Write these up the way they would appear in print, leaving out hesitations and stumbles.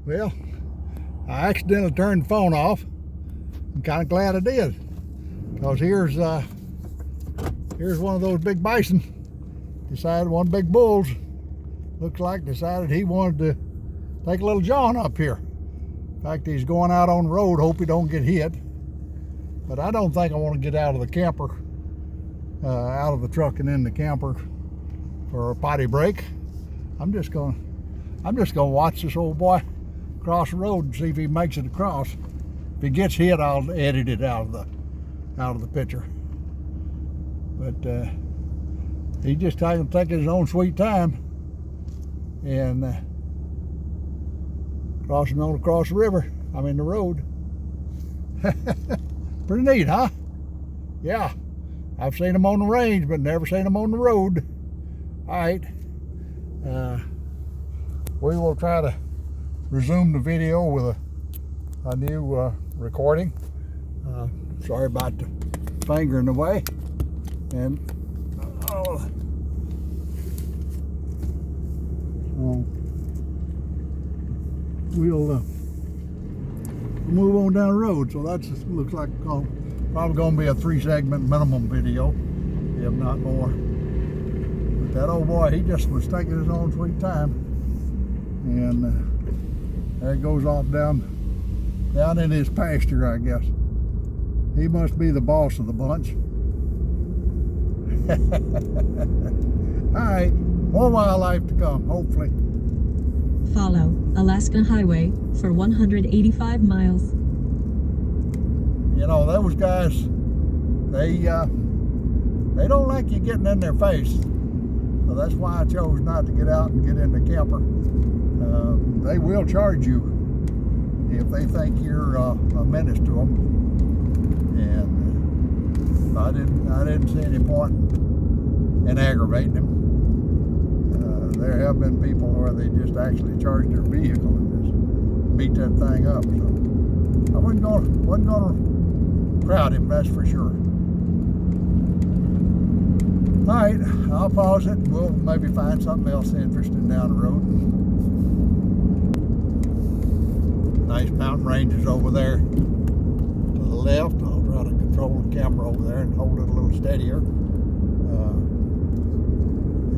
Well, I accidentally turned the phone off. I'm kind of glad I did, because here's one of those big bison. Decided one big bull's looks like decided he wanted to take a little jaunt up here. In fact, he's going out on the road. Hope he don't get hit. But I don't think I want to get out of the camper, out of the truck and in the camper for a potty break. I'm just gonna watch this old boy cross the road and see if he makes it across. If he gets hit, I'll edit it out of the picture. But he's just taking his own sweet time and crossing on across the river. I mean the road. Pretty neat, huh? Yeah, I've seen them on the range, but never seen them on the road. All right, we will try to resume the video with a new recording. Sorry about the finger in the way, and we'll move on down the road. So that looks like probably going to be a 3-segment minimum video, if not more. But that old boy, he just was taking his own sweet time, and there he goes off down in his pasture, I guess. He must be the boss of the bunch. All right, more wildlife to come, hopefully. Follow Alaska Highway for 185 miles. You know, those guys, they don't like you getting in their face. So that's why I chose not to get out and get in the camper. They will charge you if they think you're a menace to them. And I didn't see any point in aggravating them. There have been people where they just actually charged their vehicle and just beat that thing up. So I wasn't gonna crowd him, that's for sure. All right, I'll pause it. We'll maybe find something else interesting down the road. Nice mountain ranges over there to the left. I'll try to control the camera over there and hold it a little steadier.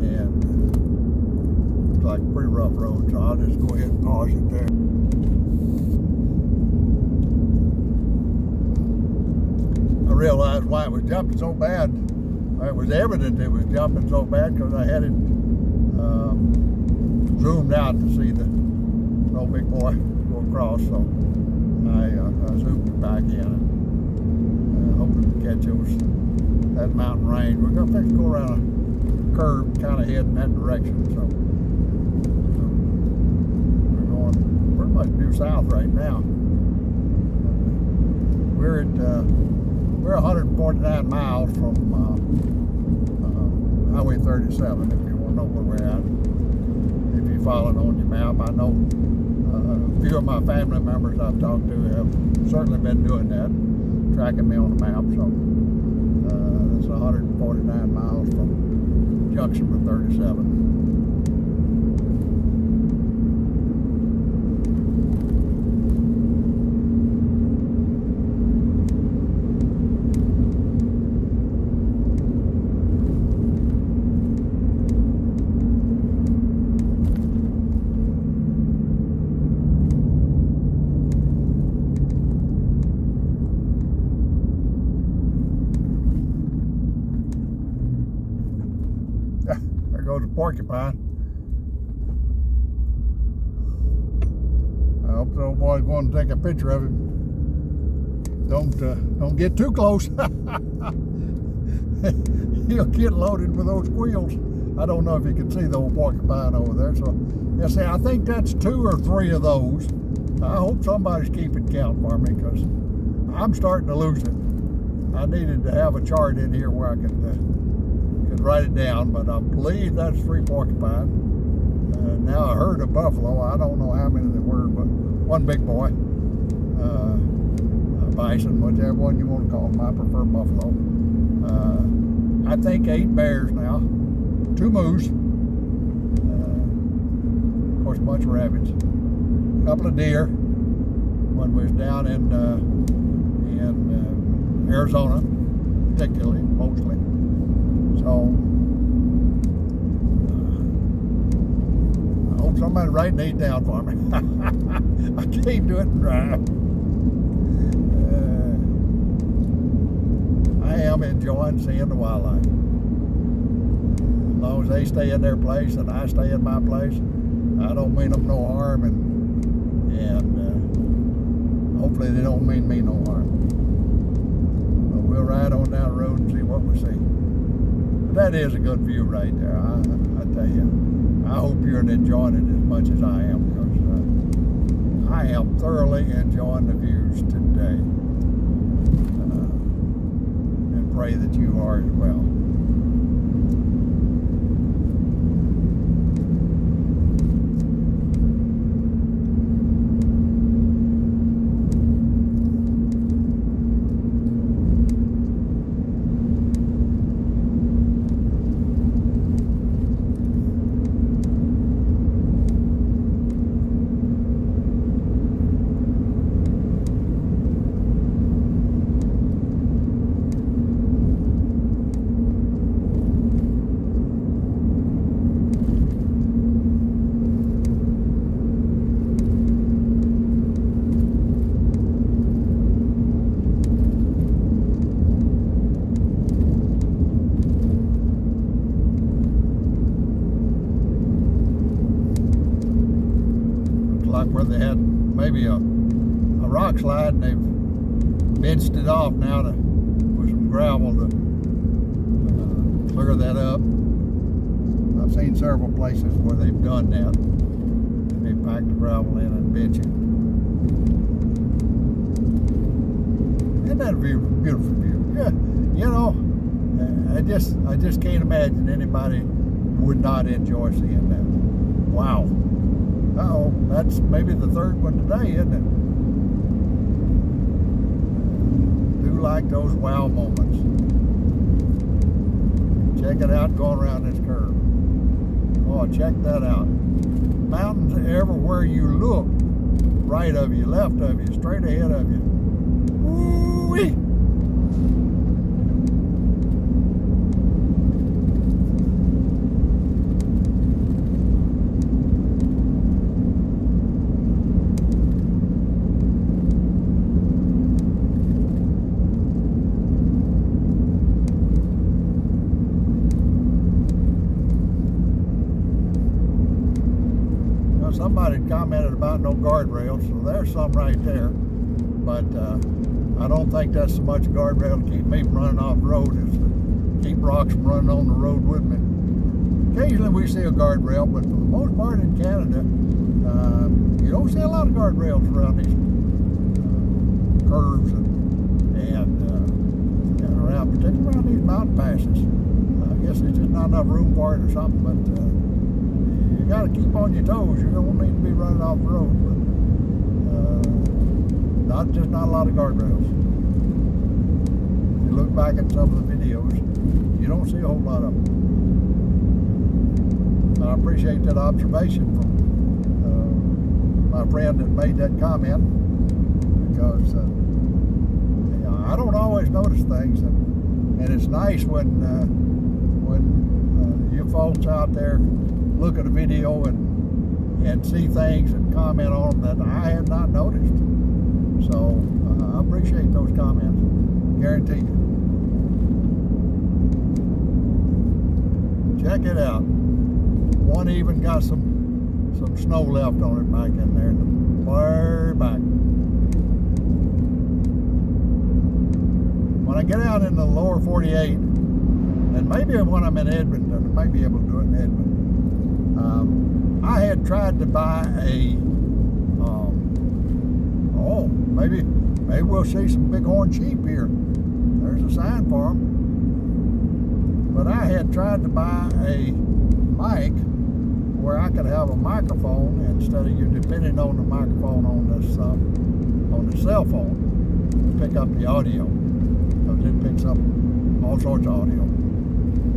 And looks like a pretty rough road, so I'll just go ahead and pause it there. I realized why it was jumping so bad. It was evident it was jumping so bad because I had it zoomed out to see the old big boy go across. So I zoomed it back in and hoping to catch that mountain range. We're going to fix to go around a curve, kind of head in that direction. So we're going pretty much due south right now. We're 149 miles from Highway 37, if you want to know where we're at. If you're following on your map, I know a few of my family members I've talked to have certainly been doing that, tracking me on the map. So it's 149 miles from junction with 37. There goes the porcupine. I hope the old boy's going to take a picture of him. Don't get too close. He'll get loaded with those squeals. I don't know if you can see the old porcupine over there. So, yeah, see, I think that's 2 or 3 of those. I hope somebody's keeping count for me because I'm starting to lose it. I needed to have a chart in here where I could write it down, but I believe that's 3 porcupine. Now a herd of buffalo. I don't know how many there were, but one big boy. Bison, whichever one you want to call them. I prefer buffalo. I think 8 bears now, 2 moose, of course a bunch of rabbits, couple of deer when we was down in Arizona, particularly, mostly. So I hope somebody write these down for me. I can't do it and drive. I am enjoying seeing the wildlife. As long as they stay in their place and I stay in my place, I don't mean them no harm, and hopefully they don't mean me no harm. But we'll ride on down the road and see what we see. But that is a good view right there. I tell you, I hope you're enjoying it as much as I am, because I am thoroughly enjoying the views today. And pray that you are as well. Like where they had maybe a rock slide and they've benched it off now with some gravel to clear that up. I've seen several places where they've done that. They pack the gravel in and bench it. Isn't that a beautiful view? Yeah, you know, I just can't imagine anybody would not enjoy seeing that. Wow. Uh-oh, that's maybe the third one today, isn't it? Do like those wow moments. Check it out going around this curve. Oh, check that out. Mountains everywhere you look. Right of you, left of you, straight ahead of you. Woo-wee! Somebody commented about no guardrails, so there's some right there. But I don't think that's so much a guardrail to keep me from running off the road as to keep rocks from running on the road with me. Occasionally we see a guardrail, but for the most part in Canada, you don't see a lot of guardrails around these curves and around, particularly around these mountain passes. I guess there's just not enough room for it or something, but you got to keep on your toes. You don't need to be running off the road, but not a lot of guardrails. If you look back at some of the videos, you don't see a whole lot of them. I appreciate that observation from my friend that made that comment, because I don't always notice things, and it's nice when you folks out there look at a video and see things and comment on them that I had not noticed. So I appreciate those comments. Guarantee you. Check it out. One even got some snow left on it back in there in the far back. When I get out in the lower 48, and maybe when I'm in Edmonton, I might be able to do it in Edmonton. I had tried to buy maybe we'll see some bighorn sheep here. There's a sign for them. But I had tried to buy a mic where I could have a microphone instead of you depending on the microphone on the cell phone to pick up the audio, because it picks up all sorts of audio.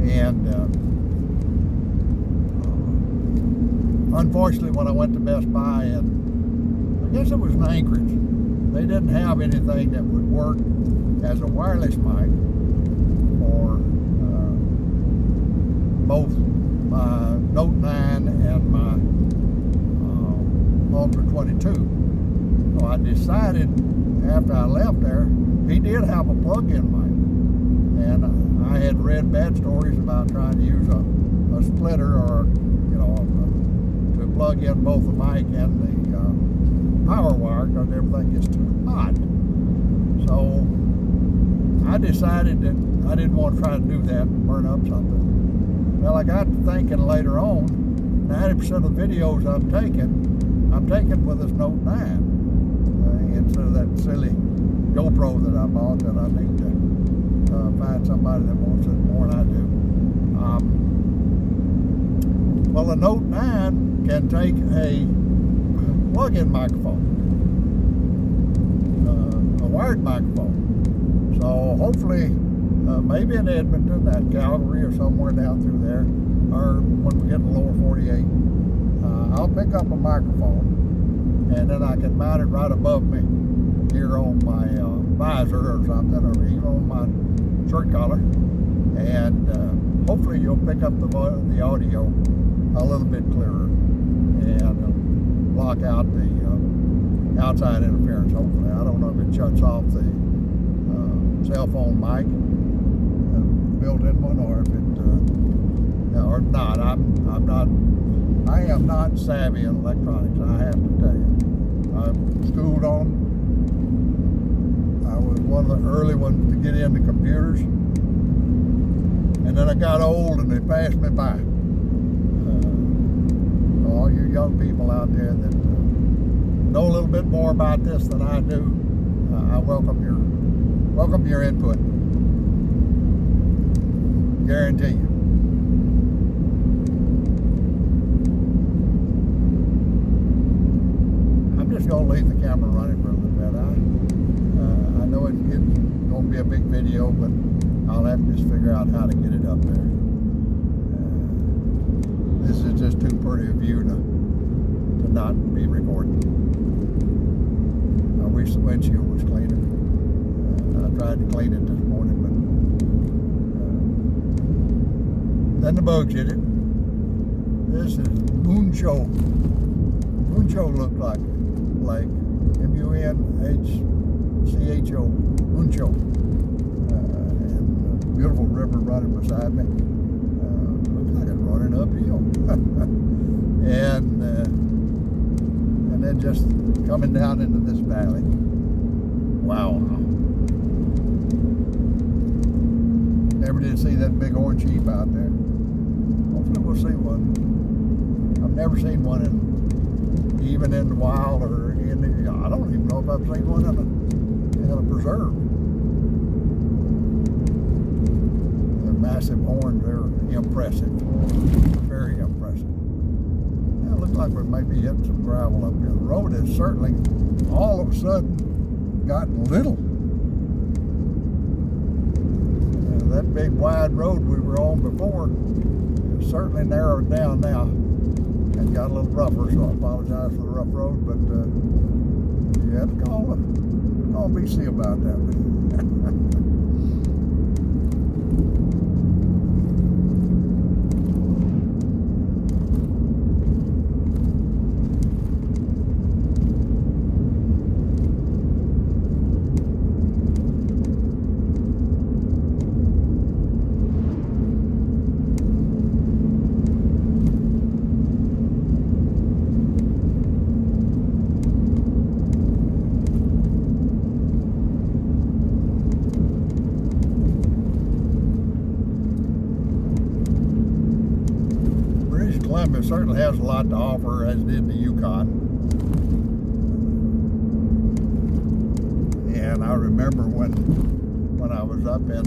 And unfortunately, when I went to Best Buy I guess it was in Anchorage. They didn't have anything that would work as a wireless mic for both my Note 9 and my Ultra 22. So I decided after I left there, he did have a plug-in mic. And I had read bad stories about trying to use a splitter or, to plug in both the mic and the power wire because everything gets too hot. So I decided that I didn't want to try to do that and burn up something. Well, I got to thinking later on, 90% of the videos I'm taking with this Note 9 instead of that silly GoPro that I bought that I need to find somebody that wants it more than I do. Well, the Note 9 can take a plug-in microphone, a wired microphone. So hopefully, maybe in Edmonton, at Calgary, or somewhere down through there, or when we get in the lower 48, I'll pick up a microphone, and then I can mount it right above me here on my visor or something, or even on my shirt collar, and hopefully you'll pick up the audio a little bit clearer and block out the outside interference. Hopefully, I don't know if it shuts off the cell phone mic, built-in one, or if it or not. I am not savvy in electronics, I have to tell you. I've schooled on them. I was one of the early ones to get into computers, and then I got old and they passed me by. All you young people out there that know a little bit more about this than I do, I welcome your input. Guarantee you. I'm just going to leave the camera running for a little bit. I know it's going to be a big video, but I'll have to just figure out how to get it up there. This is just too pretty a view to not be recording. I wish the windshield was cleaner. I tried to clean it this morning, but then the bugs hit it. This is Mooncho. Mooncho looked like M-U-N-H-C-H-O. Mooncho. And a beautiful river running beside me. Looks like it's running uphill. and then just coming down into this valley. Wow. Never did see that big orange sheep out there. Hopefully we'll see one. I've never seen one even in the wild or in the, I don't even know if I've seen one in a preserve. The massive horns, they're impressive. Very impressive. Now, it looks like we might be hitting some gravel up here. The road has certainly all of a sudden gotten little. That big wide road we were on before is certainly narrowed down now and got a little rougher, so I apologize for the rough road, but you have to call BC about that. It certainly has a lot to offer, as did the Yukon. And I remember when I was up in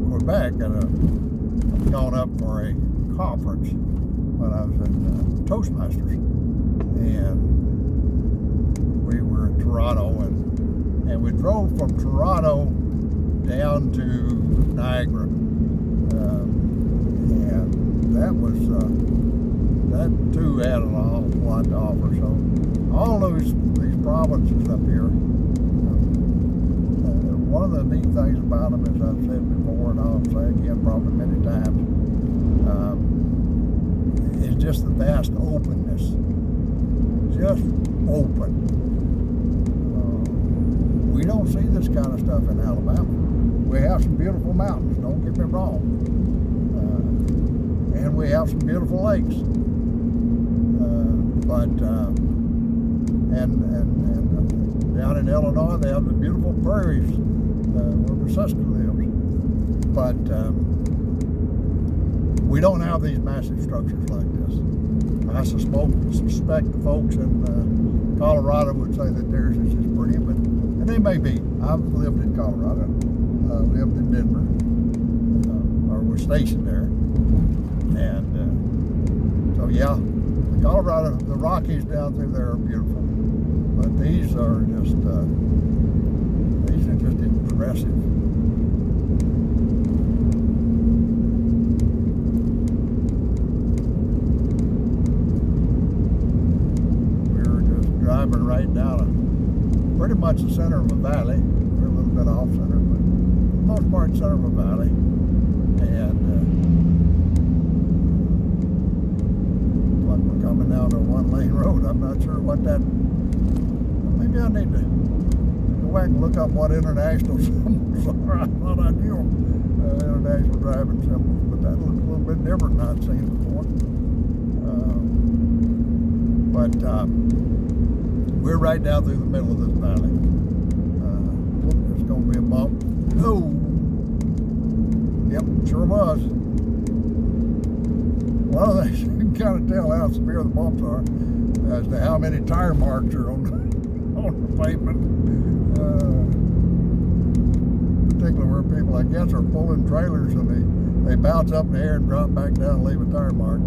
Quebec, I was going up for a conference when I was in Toastmasters, and we were in Toronto, and we drove from Toronto down to Niagara, and that was that too had a lot to offer. So all these provinces up here. One of the neat things about them, as I've said before, and I'll say again probably many times, is just the vast openness. Just open. We don't see this kind of stuff in Alabama. We have some beautiful mountains, don't get me wrong. And we have some beautiful lakes. And down in Illinois, they have the beautiful prairies where my sister lives. But we don't have these massive structures like this. I suspect the folks in Colorado would say that theirs is just pretty, and they may be. I've lived in Colorado, lived in Denver, or was stationed there, and so yeah, the Rockies down through there are beautiful, but these are just impressive. Driving right down pretty much the center of a valley. We're a little bit off center, but for the most part center of a valley. And like we're coming down a one-lane road. I'm not sure what that. Maybe I need to go back and look up what international symbols are. I thought I knew international driving symbols, but that looks a little bit different than I've seen before. We're right down through the middle of this valley. There's going to be a bump. Oh! Yep, sure was. One of the things you can kind of tell how severe the bumps are as to how many tire marks are on the pavement. Particularly where people, I guess, are pulling trailers and they bounce up in the air and drop back down and leave a tire mark.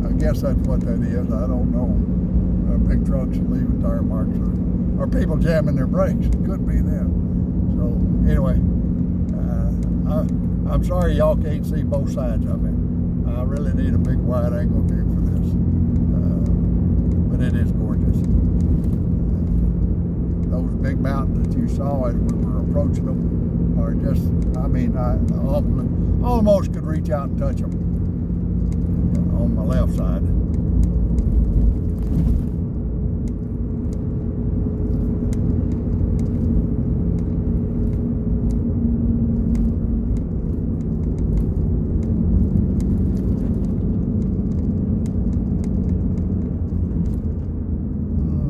I guess that's what that is. I don't know. Big trucks leaving tire marks or people jamming their brakes. It could be them. So anyway, I'm sorry y'all can't see both sides of it. I really need a big wide angle view for this. But it is gorgeous. Those big mountains that you saw as we were approaching them are just, I mean, I almost could reach out and touch them. On my left side.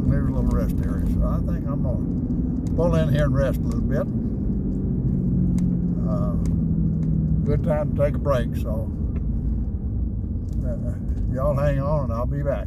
There's a little rest area, so I think I'm gonna pull in here and rest a little bit. Good time to take a break, so y'all hang on and I'll be back.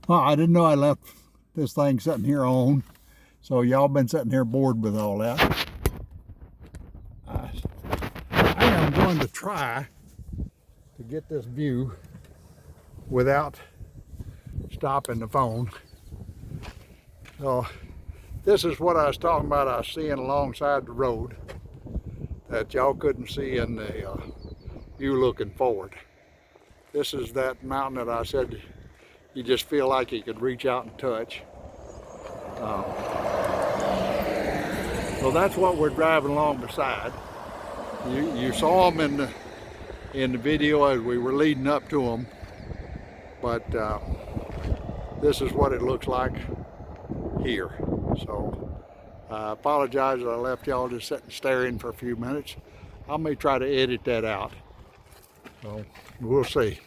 Well, I didn't know I left this thing sitting here on, so y'all been sitting here bored with all that. I am going to try to get this view without stopping the phone. So this is what I was talking about. I was seeing alongside the road that y'all couldn't see in the view looking forward. This is that mountain that I said you just feel like you could reach out and touch. So that's what we're driving along beside. You saw them in the video as we were leading up to them, but this is what it looks like here. So I apologize that I left y'all just sitting staring for a few minutes. I may try to edit that out. So we'll see.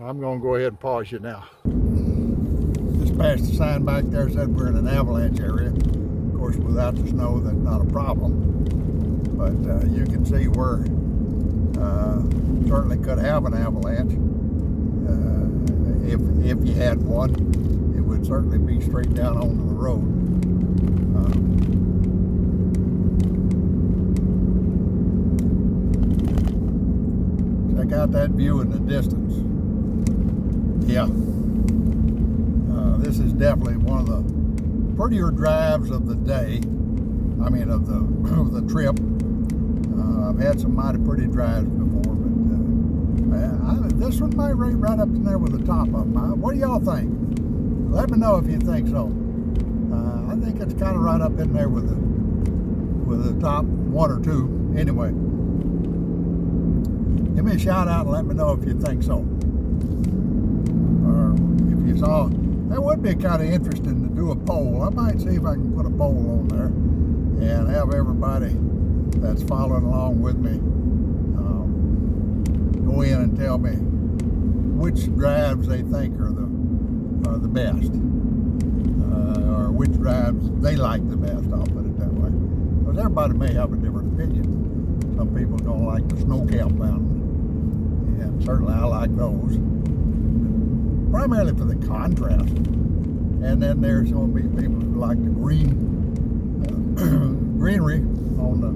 I'm going to go ahead and pause you now. Just past the sign back there said we're in an avalanche area. Of course, without the snow, that's not a problem. But you can see where certainly could have an avalanche. If you had one, it would certainly be straight down onto the road. Check out that view in the distance. Yeah, this is definitely one of the prettier drives of the day. I mean, of the trip. I've had some mighty pretty drives before, but this one might rate right up in there with the top of them. What do y'all think? Let me know if you think so. I think it's kind of right up in there with the top one or two. Anyway, give me a shout out and let me know if you think so. Or if you saw, that would be kind of interesting to do a poll. I might see if I can put a poll on there and have everybody that's following along with me go in and tell me which drives they think are the best, or which drives they like the best. I'll put it that way, because everybody may have a different opinion. Some people don't like the snow-capped mountains, and certainly I like those, primarily for the contrast. And then there's going to be people who like the greenery on the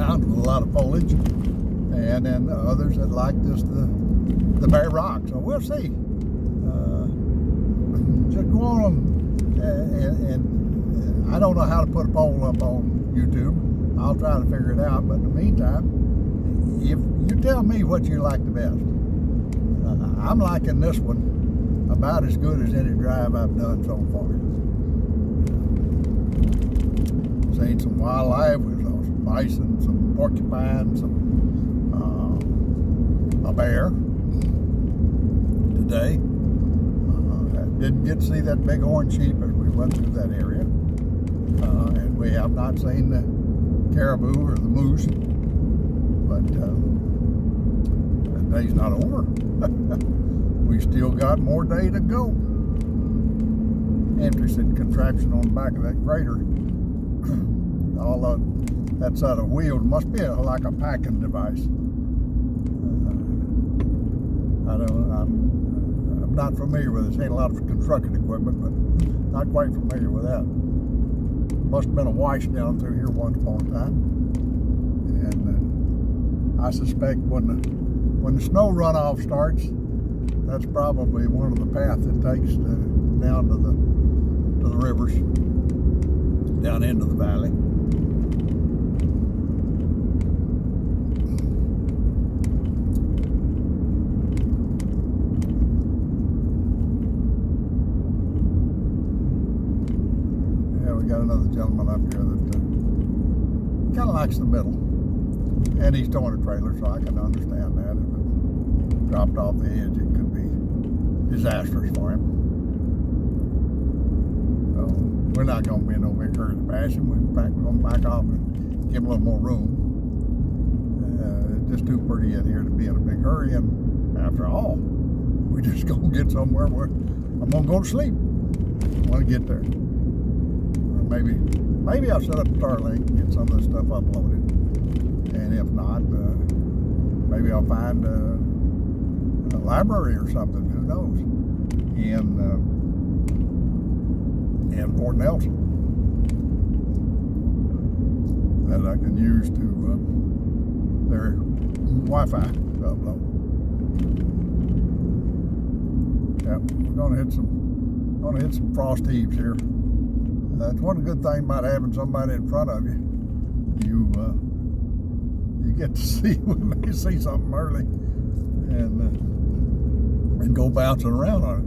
mountain with a lot of foliage, and then others that like just the bare rock. So we'll see. Just go on and I don't know how to put a poll up on YouTube. I'll try to figure it out, but in the meantime, if you tell me what you like the best. I'm liking this one about as good as any drive I've done so far. Seen some wildlife. We saw some bison, some porcupine, a bear today. Didn't get to see that big orange sheep as we went through that area. And we have not seen the caribou or the moose. But that day's not over. We still got more day to go. Interesting contraption on the back of that grader. All of that set of wheels must be like a packing device. I'm not familiar with this. Ain't a lot of construction equipment, but not quite familiar with that. Must have been a wash down through here once upon a time. And I suspect when the snow runoff starts, that's probably one of the paths it takes down to the rivers, down into the valley. Got another gentleman up here that kind of likes the middle, and he's towing a trailer, so I can understand that. If it dropped off the edge, it could be disastrous for him. So we're not going to be in no big hurry to bash him. In fact, we're going to back off and give him a little more room. It's just too pretty in here to be in a big hurry, and after all, we just going to get somewhere where I'm going to go to sleep when I get there. Maybe I'll set up a Starlink and get some of this stuff uploaded. And if not, maybe I'll find a library or something. Who knows, in Fort Nelson that I can use to their Wi-Fi upload. Yeah, we're gonna hit some frost heaves here. That's one good thing about having somebody in front of you. You get to see when they see something early and go bouncing around on it.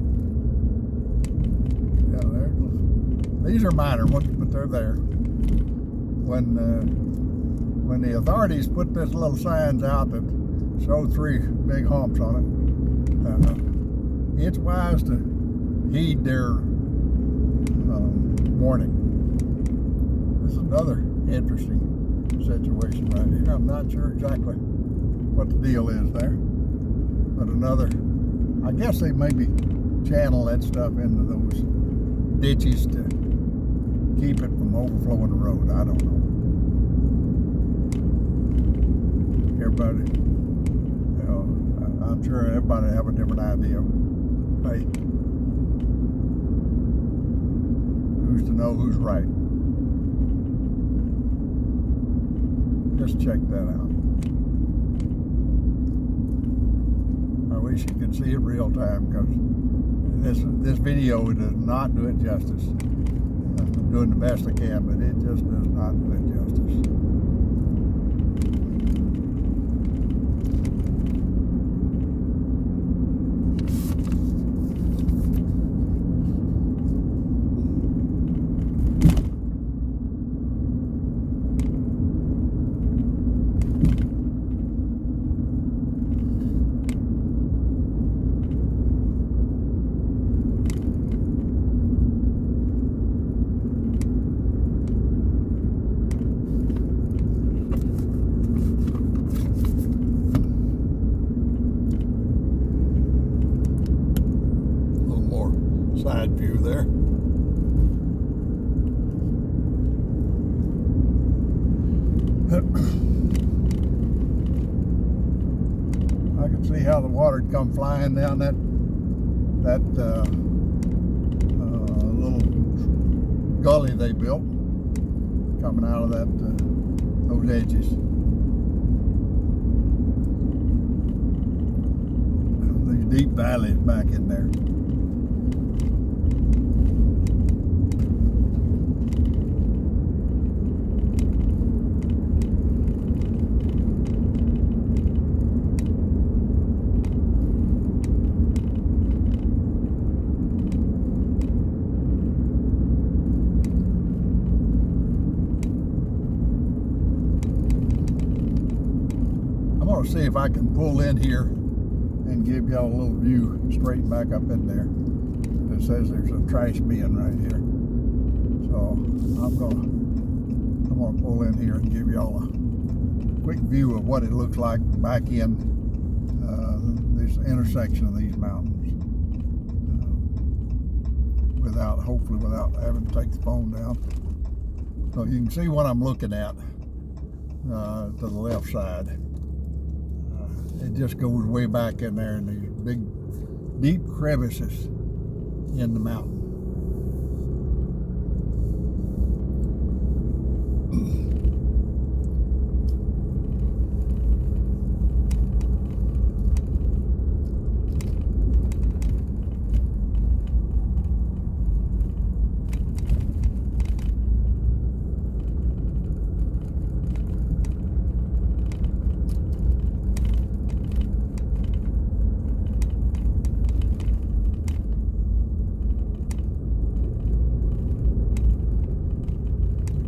Yeah, these are minor ones, but they're there. When the authorities put this little signs out that show 3 big humps on it, it's wise to heed their warning. This is another interesting situation right here. I'm not sure exactly what the deal is there, but another, I guess they maybe channel that stuff into those ditches to keep it from overflowing the road. I don't know. Everybody, you know, I'm sure everybody have a different idea. Hey, who's to know who's right? Just check that out. I wish you could see it real time, because this video does not do it justice. I'm doing the best I can, but it just does not do it justice. Side view there. I can see how the water would come flying down that little gully they built, coming out of those edges. These deep valleys back in there. See if I can pull in here and give y'all a little view straight back up in there. It says there's a trash bin right here, so I'm gonna pull in here and give y'all a quick view of what it looks like back in this intersection of these mountains, hopefully without having to take the phone down. So you can see what I'm looking at to the left side. It just goes way back in there in these big, deep crevices in the mountain.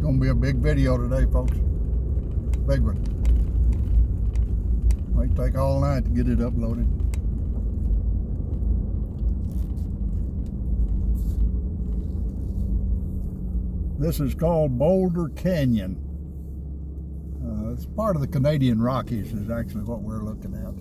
Gonna be a big video today, folks. Big one. Might take all night to get it uploaded. This is called Boulder Canyon. It's part of the Canadian Rockies is actually what we're looking at.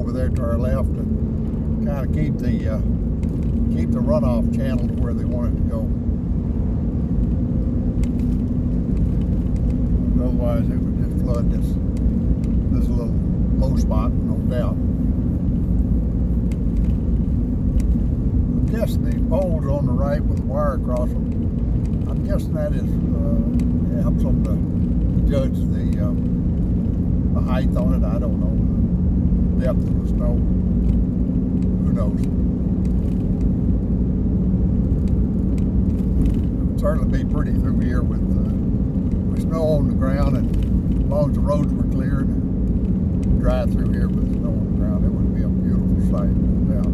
over there to our left and kind of keep the runoff channel to where they want it to go. Otherwise, it would just flood this little low spot, no doubt. I'm guessing these poles on the right with the wire across them, I'm guessing that is helps them to judge the height on it. I don't know. The depth of the snow. Who knows? It would certainly be pretty through here with snow on the ground, and as long as the roads were clear and dry through here with snow on the ground, it would be a beautiful sight, no doubt.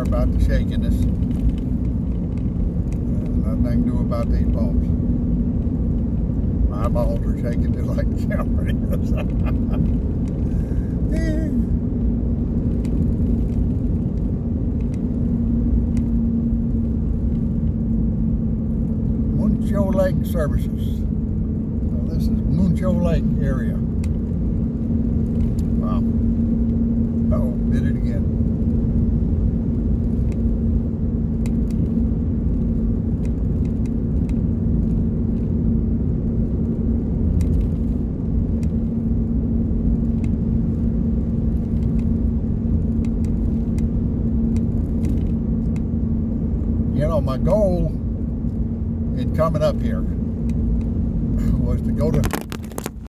About the shakiness. Nothing I can do about these balls. My balls are shaking just like the camera is. Moonshot Lake Services. So this is Moonshot Lake area. Wow. Uh-oh, did it again. You know, my goal in coming up here was to go to